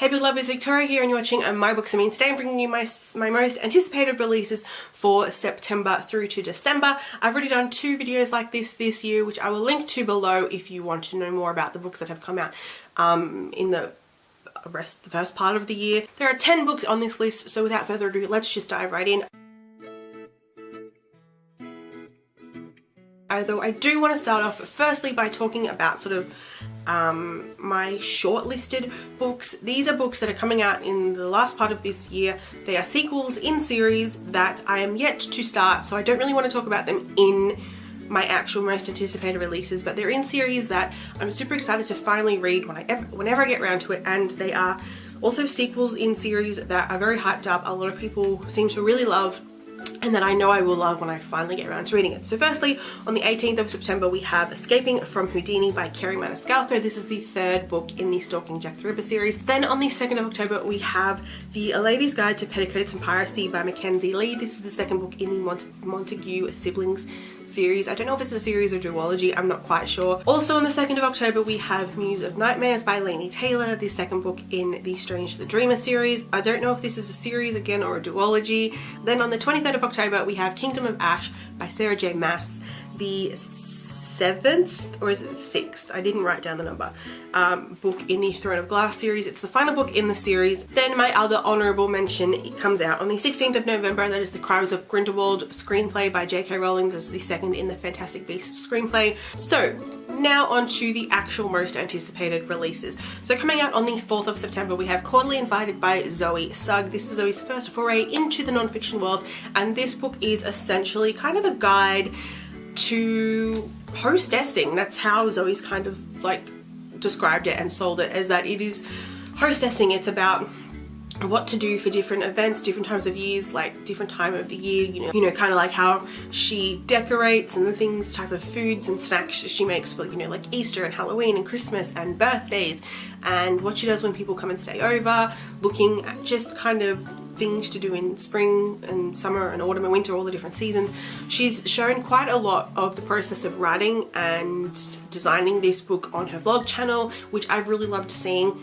Hey book lovers, Victoria here and you're watching My Booksareme. Today I'm bringing you my most anticipated releases for September through to December. I've already done 2 videos like this year, which I will link to below if you want to know more about the books that have come out in the first part of the year. There are 10 books on this list, so without further ado, let's just dive right in. Although I do want to start off firstly by talking about sort of my shortlisted books. These are books that are coming out in the last part of this year. They are sequels in series that I am yet to start, so I don't really want to talk about them in my actual most anticipated releases, but they're in series that I'm super excited to finally read whenever I get around to it, and they are also sequels in series that are very hyped up. A lot of people seem to really love, and that I know I will love when I finally get around to reading it. So firstly, on the 18th of September, we have Escaping from Houdini by Kerri Maniscalco. This is the 3rd book in the Stalking Jack the Ripper series. Then on the 2nd of October, we have The A Lady's Guide to Petticoats and Piracy by Mackenzie Lee. This is the 2nd book in the Montague siblings series. I don't know if it's a series or duology, I'm not quite sure. Also on the 2nd of October, we have Muse of Nightmares by Laini Taylor, the 2nd book in the Strange the Dreamer series. I don't know if this is a series again or a duology. Then on the 23rd of October, we have Kingdom of Ash by Sarah J Maas, the 7th, or is it the 6th? I didn't write down the number. Book in the Throne of Glass series. It's the final book in the series. Then my other honourable mention, it comes out on the 16th of November. That is The Crimes of Grindelwald screenplay by J.K. Rowling. This is the 2nd in the Fantastic Beasts screenplay. So now on to the actual most anticipated releases. So coming out on the 4th of September, we have Cordially Invited by Zoe Sugg. This is Zoe's first foray into the non-fiction world, and this book is essentially kind of a guide to hostessing. That's how Zoe's kind of like described it and sold it, as that it is hostessing. It's about what to do for different events, different times of years, like different time of the year, you know, kind of like how she decorates and the things, type of foods and snacks she makes for, you know, like Easter and Halloween and Christmas and birthdays, and what she does when people come and stay over, looking at just kind of things to do in spring and summer and autumn and winter, all the different seasons. She's shown quite a lot of the process of writing and designing this book on her vlog channel, which I've really loved seeing.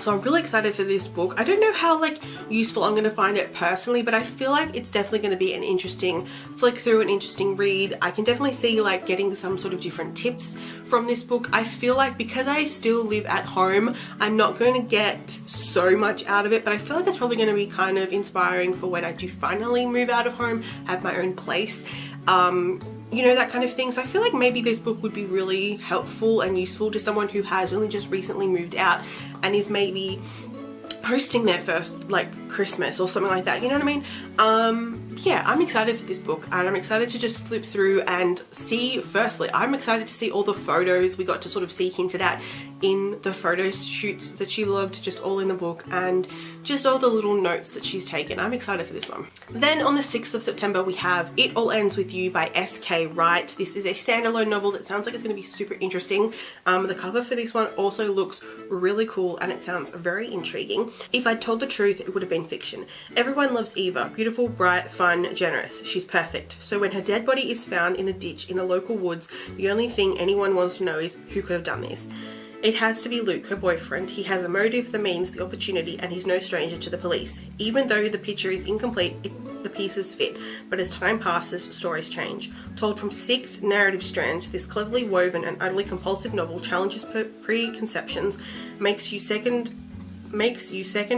So I'm really excited for this book. I don't know how like useful I'm going to find it personally, but I feel like it's definitely going to be an interesting flick through, an interesting read. I can definitely see like getting some sort of different tips from this book. I feel like because I still live at home, I'm not going to get so much out of it, but I feel like it's probably going to be kind of inspiring for when I do finally move out of home, have my own place. You know, that kind of thing. So I feel like maybe this book would be really helpful and useful to someone who has only just recently moved out and is maybe hosting their first like Christmas or something like that, you know what I mean? Yeah, I'm excited for this book, and I'm excited to just flip through and see. Firstly, I'm excited to see all the photos we got to sort of see hinted at in the photo shoots that she vlogged, just all in the book, and just all the little notes that she's taken. I'm excited for this one. Then on the 6th of September, we have It All Ends With You by S.K. Wright. This is a standalone novel that sounds like it's going to be super interesting. The cover for this one also looks really cool, and it sounds very intriguing. If I'd told the truth, it would have been fiction. Everyone loves Eva. Beautiful, bright, fun, generous. She's perfect. So when her dead body is found in a ditch in the local woods, the only thing anyone wants to know is who could have done this. It has to be Luke, her boyfriend. He has a motive, the means, the opportunity, and he's no stranger to the police. Even though the picture is incomplete, the pieces fit. But as time passes, stories change. Told from 6 narrative strands, this cleverly woven and utterly compulsive novel challenges preconceptions, makes you second,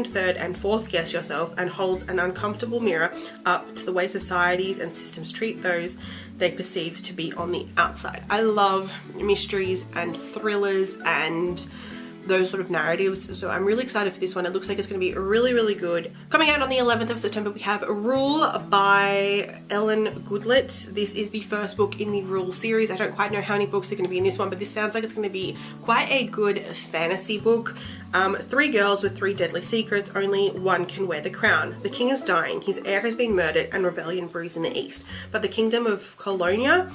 third, and fourth guess yourself, and holds an uncomfortable mirror up to the way societies and systems treat those they perceive to be on the outside. I love mysteries and thrillers and those sort of narratives, so I'm really excited for this one. It looks like it's going to be really, really good. Coming out on the 11th of September, we have Rule by Ellen Goodlett. This is the 1st book in the Rule series. I don't quite know how many books are going to be in this one, but this sounds like it's going to be quite a good fantasy book. 3 girls with 3 deadly secrets, only one can wear the crown. The king is dying, his heir has been murdered, and rebellion brews in the east. But the kingdom of Colonia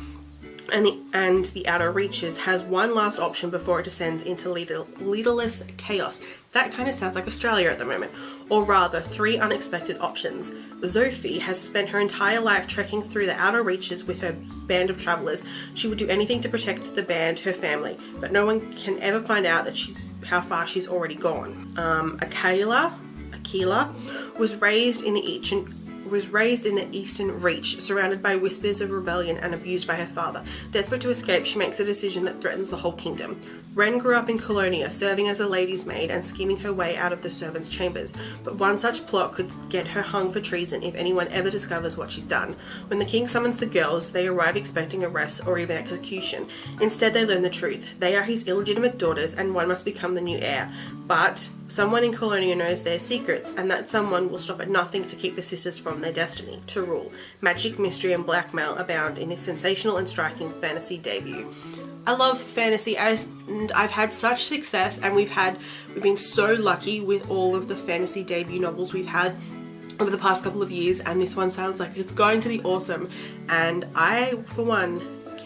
and the outer reaches has one last option before it descends into leaderless chaos. That kind of sounds like Australia at the moment. Or rather, 3 unexpected options. Sophie has spent her entire life trekking through the outer reaches with her band of travellers. She would do anything to protect the band, her family, but no one can ever find out that how far she's already gone. Akela was raised in the Eastern Reach, surrounded by whispers of rebellion and abused by her father. Desperate to escape, she makes a decision that threatens the whole kingdom. Ren grew up in Colonia, serving as a lady's maid and scheming her way out of the servants' chambers. But one such plot could get her hung for treason if anyone ever discovers what she's done. When the king summons the girls, they arrive expecting arrest or even execution. Instead, they learn the truth. They are his illegitimate daughters, and one must become the new heir. But someone in Colonia knows their secrets, and that someone will stop at nothing to keep the sisters from their destiny, to rule. Magic, mystery, and blackmail abound in this sensational and striking fantasy debut. I love fantasy, and I've had such success, and we've been so lucky with all of the fantasy debut novels we've had over the past couple of years, and this one sounds like it's going to be awesome, and I, for one,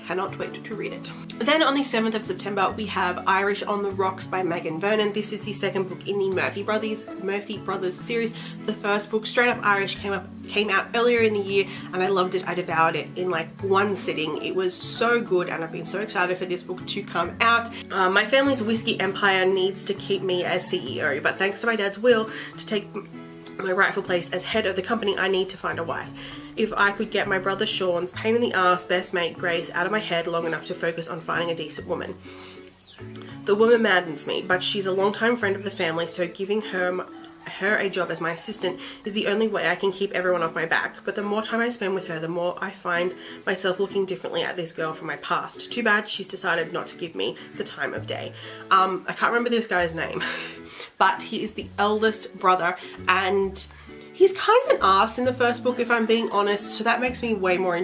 cannot wait to read it. Then on the 7th of September, we have Irish on the Rocks by Megan Vernon. This is the second book in the Murphy Brothers series. The first book, Straight Up Irish, came out earlier in the year, and I loved it. I devoured it in like one sitting. It was so good, and I've been so excited for this book to come out. My family's whiskey empire needs to keep me as CEO, but thanks to my dad's will to take my rightful place as head of the company, I need to find a wife. If I could get my brother Sean's pain in the ass best mate Grace out of my head long enough to focus on finding a decent woman. The woman maddens me, but she's a long-time friend of the family, so giving her a job as my assistant is the only way I can keep everyone off my back. But the more time I spend with her, the more I find myself looking differently at this girl from my past. Too bad she's decided not to give me the time of day. I can't remember this guy's name, but he is the eldest brother, and he's kind of an ass in the first book, if I'm being honest, so that makes me way more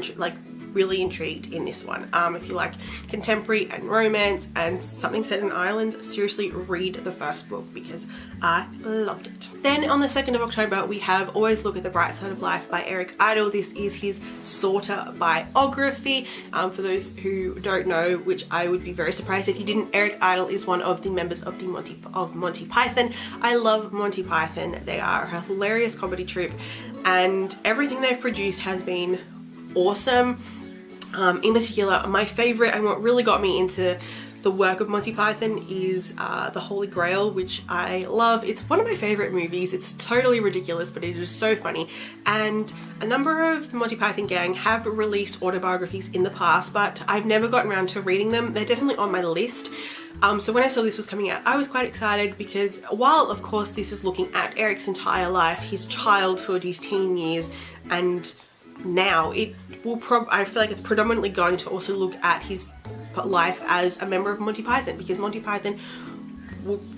really intrigued in this one. If you like contemporary and romance and something set in Ireland, seriously read the first book because I loved it. Then on the 2nd of October, we have Always Look at the Bright Side of Life by Eric Idle. This is his Sorter biography. For those who don't know, which I would be very surprised if you didn't, Eric Idle is one of the members of Monty Python. I love Monty Python. They are a hilarious comedy troupe, and everything they've produced has been awesome. In particular, my favorite and what really got me into the work of Monty Python is The Holy Grail, which I love. It's one of my favorite movies. It's totally ridiculous, but it is so funny. And a number of the Monty Python gang have released autobiographies in the past, but I've never gotten around to reading them. They're definitely on my list. So when I saw this was coming out, I was quite excited because while, of course, this is looking at Eric's entire life, his childhood, his teen years, and now, it will I feel like it's predominantly going to also look at his life as a member of Monty Python, because Monty Python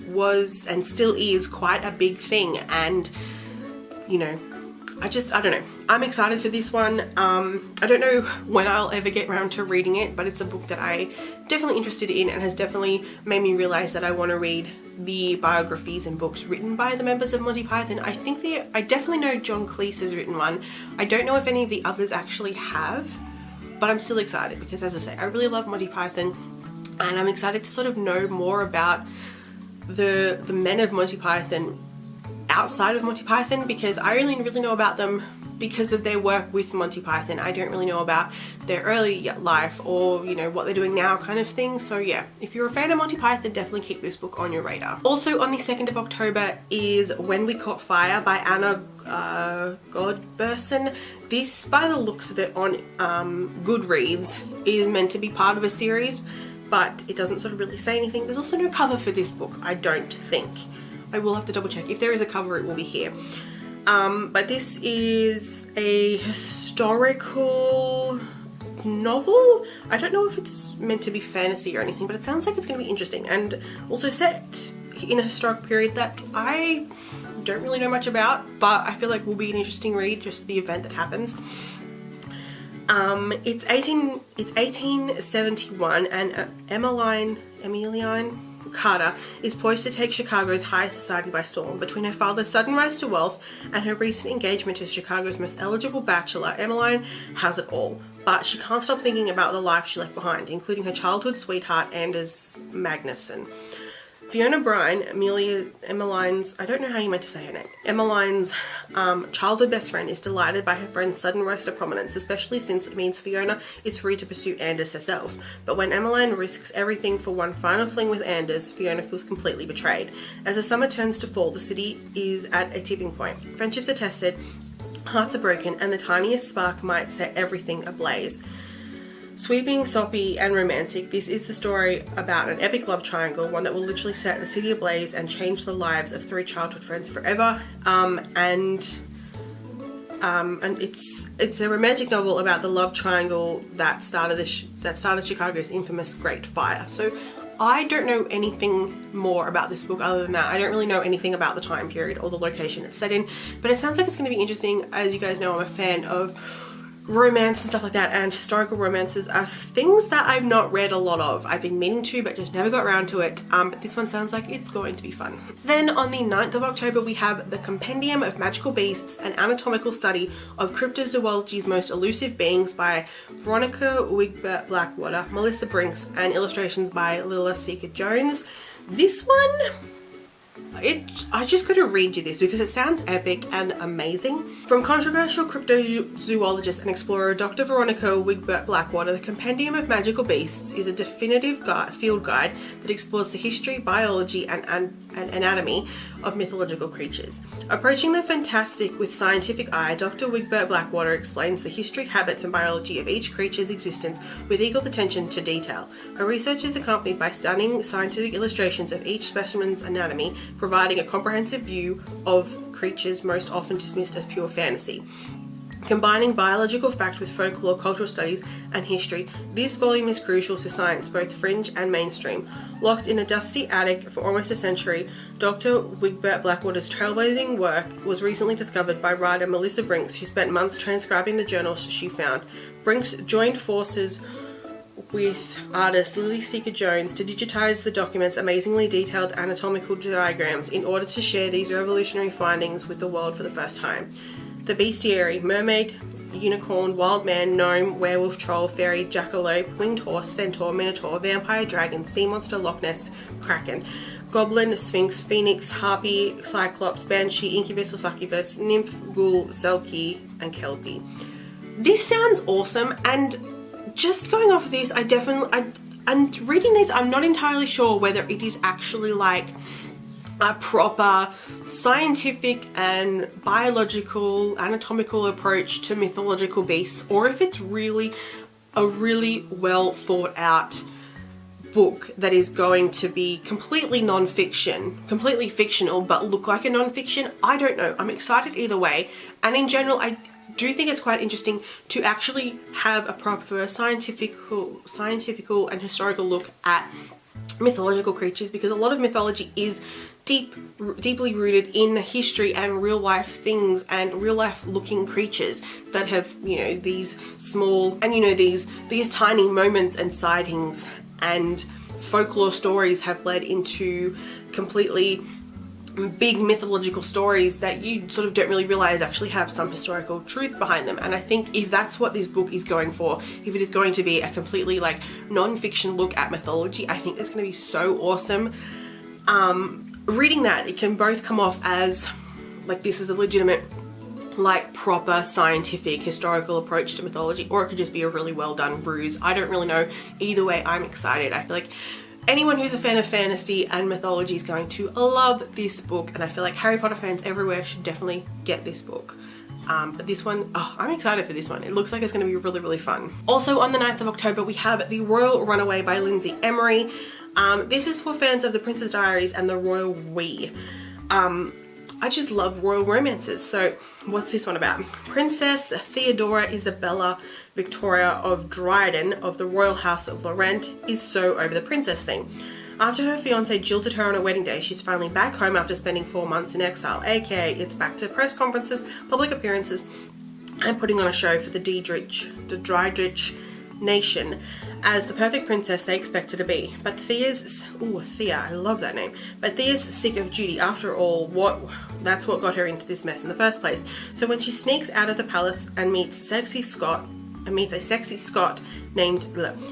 was and still is quite a big thing, and you know, I don't know. I'm excited for this one. I don't know when I'll ever get around to reading it, but it's a book that I'm definitely interested in and has definitely made me realize that I want to read the biographies and books written by the members of Monty Python. I definitely know John Cleese has written one. I don't know if any of the others actually have, but I'm still excited because, as I say, I really love Monty Python, and I'm excited to sort of know more about the men of Monty Python outside of Monty Python, because I only really know about them because of their work with Monty Python. I don't really know about their early life or, you know, what they're doing now kind of thing. So yeah, if you're a fan of Monty Python, definitely keep this book on your radar. Also on the 2nd of October is When We Caught Fire by Anna Godberson. This, by the looks of it on Goodreads, is meant to be part of a series, but it doesn't sort of really say anything. There's also no cover for this book, I don't think. I will have to double check. If there is a cover, it will be here. But this is a historical novel. I don't know if it's meant to be fantasy or anything, but it sounds like it's going to be interesting, and also set in a historic period that I don't really know much about, but I feel like will be an interesting read, just the event that happens. It's 1871, and Emmeline Carter is poised to take Chicago's high society by storm. Between her father's sudden rise to wealth and her recent engagement to Chicago's most eligible bachelor, Emmeline has it all. but she can't stop thinking about the life she left behind, including her childhood sweetheart Anders Magnusson. Fiona Brine, Emmeline's, I don't know how you meant to say her name, Emmeline's childhood best friend, is delighted by her friend's sudden rise to prominence, especially since it means Fiona is free to pursue Anders herself. But when Emmeline risks everything for one final fling with Anders, Fiona feels completely betrayed. As the summer turns to fall, the city is at a tipping point. Friendships are tested, hearts are broken, and the tiniest spark might set everything ablaze. Sweeping, soppy, and romantic, this is the story about an epic love triangle, one that will literally set the city ablaze and change the lives of 3 childhood friends forever. And it's a romantic novel about the love triangle that started Chicago's infamous Great Fire. So I don't know anything more about this book other than that. I don't really know anything about the time period or the location it's set in, but it sounds like it's going to be interesting. As you guys know, I'm a fan of romance and stuff like that, and historical romances are things that I've not read a lot of. I've been meaning to, but just never got around to it. But this one sounds like it's going to be fun. Then on the 9th of October, we have the Compendium of Magical Beasts, an anatomical study of cryptozoology's most elusive beings by Veronica Wigbert-Blackwater, Melissa Brinks, and illustrations by Lila Seeker-Jones. This one, I just gotta read you this because it sounds epic and amazing. From controversial cryptozoologist and explorer Dr. Veronica Wigbert-Blackwater, the Compendium of Magical Beasts is a definitive field guide that explores the history, biology, and anatomy of mythological creatures. Approaching the fantastic with scientific eye, Dr. Wigbert-Blackwater explains the history, habits, and biology of each creature's existence with eagle attention to detail. Her research is accompanied by stunning scientific illustrations of each specimen's anatomy, providing a comprehensive view of creatures most often dismissed as pure fantasy. Combining biological fact with folklore, cultural studies, and history, this volume is crucial to science, both fringe and mainstream. Locked in a dusty attic for almost a century, Dr. Wigbert-Blackwater's trailblazing work was recently discovered by writer Melissa Brinks, who spent months transcribing the journals she found. Brinks joined forces with artist Lily Seeker-Jones to digitize the document's amazingly detailed anatomical diagrams in order to share these revolutionary findings with the world for the first time. The bestiary: mermaid, unicorn, wild man, gnome, werewolf, troll, fairy, jackalope, winged horse, centaur, minotaur, vampire, dragon, sea monster, Loch Ness, kraken, goblin, sphinx, phoenix, harpy, cyclops, banshee, incubus or succubus, nymph, ghoul, selkie, and kelpie. This sounds awesome, and just going off of this, and reading this, I'm not entirely sure whether it is actually like a proper scientific and biological, anatomical approach to mythological beasts, or if it's really a really well thought out book that is going to be completely non-fiction, completely fictional, but look like a non-fiction. I don't know. I'm excited either way. And in general, I do think it's quite interesting to actually have a proper scientifical and historical look at mythological creatures, because a lot of mythology is deeply rooted in history and real life things and real life looking creatures that have, you know, these small and, you know, these tiny moments and sightings, and folklore stories have led into completely big mythological stories that you sort of don't really realize actually have some historical truth behind them. And I think if that's what this book is going for, if it is going to be a completely like non-fiction look at mythology, I think it's going to be so awesome. Reading that, it can both come off as like this is a legitimate, like proper scientific historical approach to mythology, or it could just be a really well done ruse. I don't really know. Either way, I'm excited. I feel like anyone who's a fan of fantasy and mythology is going to love this book, and I feel like Harry Potter fans everywhere should definitely get this book. But this one, I'm excited for this one. It looks like it's going to be really, really fun. Also on the 9th of October, we have The Royal Runaway by Lindsay Emery. This is for fans of The Princess Diaries and The Royal We. I just love royal romances. So what's this one about? Princess Theodora Isabella Victoria of Dryden of the Royal House of Laurent is so over the princess thing. After her fiance jilted her on her wedding day, she's finally back home after spending 4 months in exile, aka it's back to press conferences, public appearances, and putting on a show for the Dridrich nation as the perfect princess they expect her to be. But Thea, I love that name. But Thea's sick of duty. After all, that's what got her into this mess in the first place. So when she sneaks out of the palace and meets sexy Scott and meets a sexy Scot named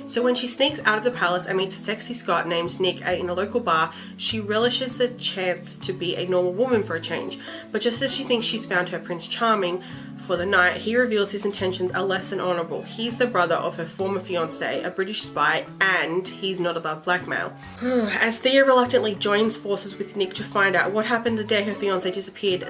So when she sneaks out of the palace and meets a sexy Scot named Nick in a local bar, she relishes the chance to be a normal woman for a change. But just as she thinks she's found her Prince Charming for the night, he reveals his intentions are less than honourable. He's the brother of her former fiancé, a British spy, and he's not above blackmail. As Thea reluctantly joins forces with Nick to find out what happened the day her fiancé disappeared,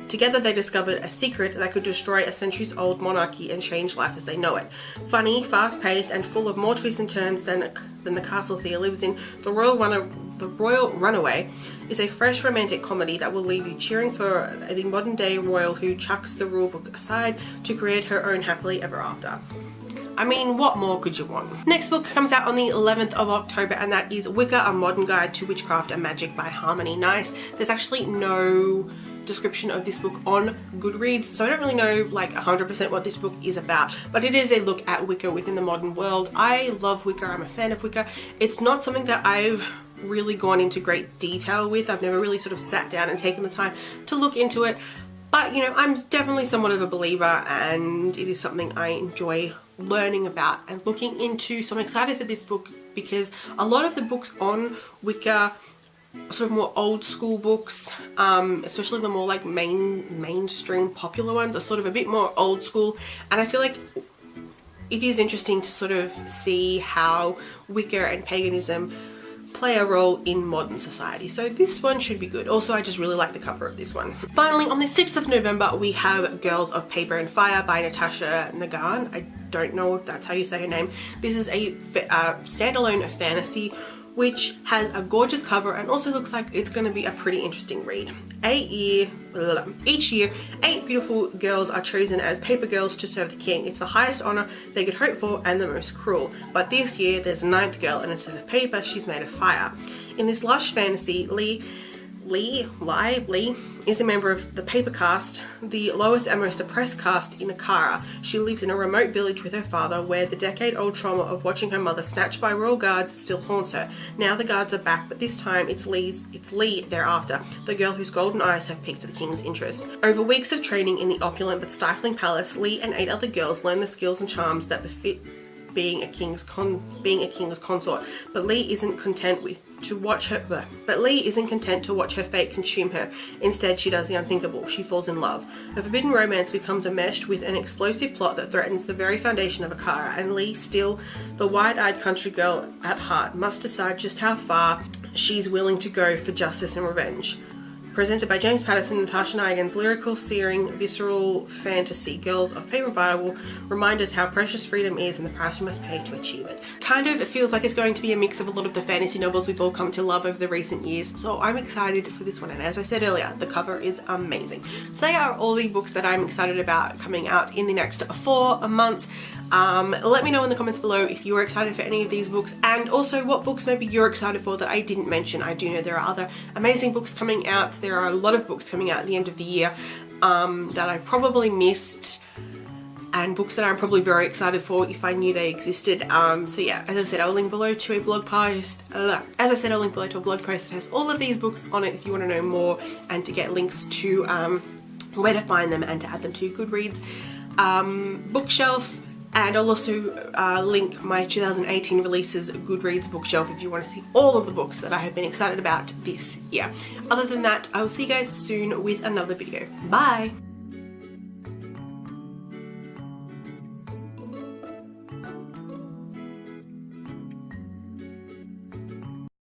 together they discovered a secret that could destroy a centuries-old monarchy and change life as they know it. Funny, fast-paced, and full of more twists and turns than the castle Thea lives in, The Royal Runaway is a fresh romantic comedy that will leave you cheering for the modern-day royal who chucks the rulebook aside to create her own happily ever after. I mean, what more could you want? Next book comes out on the 11th of October, and that is Wicker, A Modern Guide to Witchcraft and Magic by Harmony Nice. There's actually no description of this book on Goodreads, so I don't really know like 100% what this book is about, but it is a look at Wicca within the modern world. I love Wicca, I'm a fan of Wicca. It's not something that I've really gone into great detail with. I've never really sort of sat down and taken the time to look into it, but you know, I'm definitely somewhat of a believer, and it is something I enjoy learning about and looking into. So I'm excited for this book because a lot of the books on Wicca, sort of more old school books, especially the more like mainstream popular ones, are sort of a bit more old school, and I feel like it is interesting to sort of see how Wicca and paganism play a role in modern society. So this one should be good. Also, I just really like the cover of this one. Finally, on the 6th of November, we have Girls of Paper and Fire by Natasha Nagan. I don't know if that's how you say her name. This is a standalone fantasy which has a gorgeous cover and also looks like it's going to be a pretty interesting read. Each year, 8 beautiful girls are chosen as paper girls to serve the king. It's the highest honour they could hope for and the most cruel. But this year, there's a 9th girl, and instead of paper, she's made of fire. In this lush fantasy, Lee is a member of the paper caste, the lowest and most oppressed caste in Akara. She lives in a remote village with her father, where the decade-old trauma of watching her mother snatched by royal guards still haunts her. Now the guards are back, but this time it's Lee they're after, the girl whose golden eyes have piqued the king's interest. Over weeks of training in the opulent but stifling palace, Lee and 8 other girls learn the skills and charms that befit being a king's consort, but Lee isn't content to watch her fate consume her. Instead, she does the unthinkable. She falls in love. Her forbidden romance becomes enmeshed with an explosive plot that threatens the very foundation of Akara, and Lee, still the wide-eyed country girl at heart, must decide just how far she's willing to go for justice and revenge. Presented by James Patterson, Natasha Nagan's lyrical, searing, visceral fantasy Girls of Paper and Fire will remind us how precious freedom is and the price we must pay to achieve it. Kind of feels like it's going to be a mix of a lot of the fantasy novels we've all come to love over the recent years, so I'm excited for this one, and as I said earlier, the cover is amazing. So they are all the books that I'm excited about coming out in the next 4 months. Let me know in the comments below if you are excited for any of these books, and also what books maybe you're excited for that I didn't mention. I do know there are other amazing books coming out. There are a lot of books coming out at the end of the year that I've probably missed, and books that I'm probably very excited for if I knew they existed. So yeah, as I said, I'll link below to a blog post. That has all of these books on it if you want to know more and to get links to where to find them and to add them to Goodreads bookshelf. And I'll also link my 2018 releases Goodreads bookshelf if you want to see all of the books that I have been excited about this year. Other than that, I will see you guys soon with another video. Bye!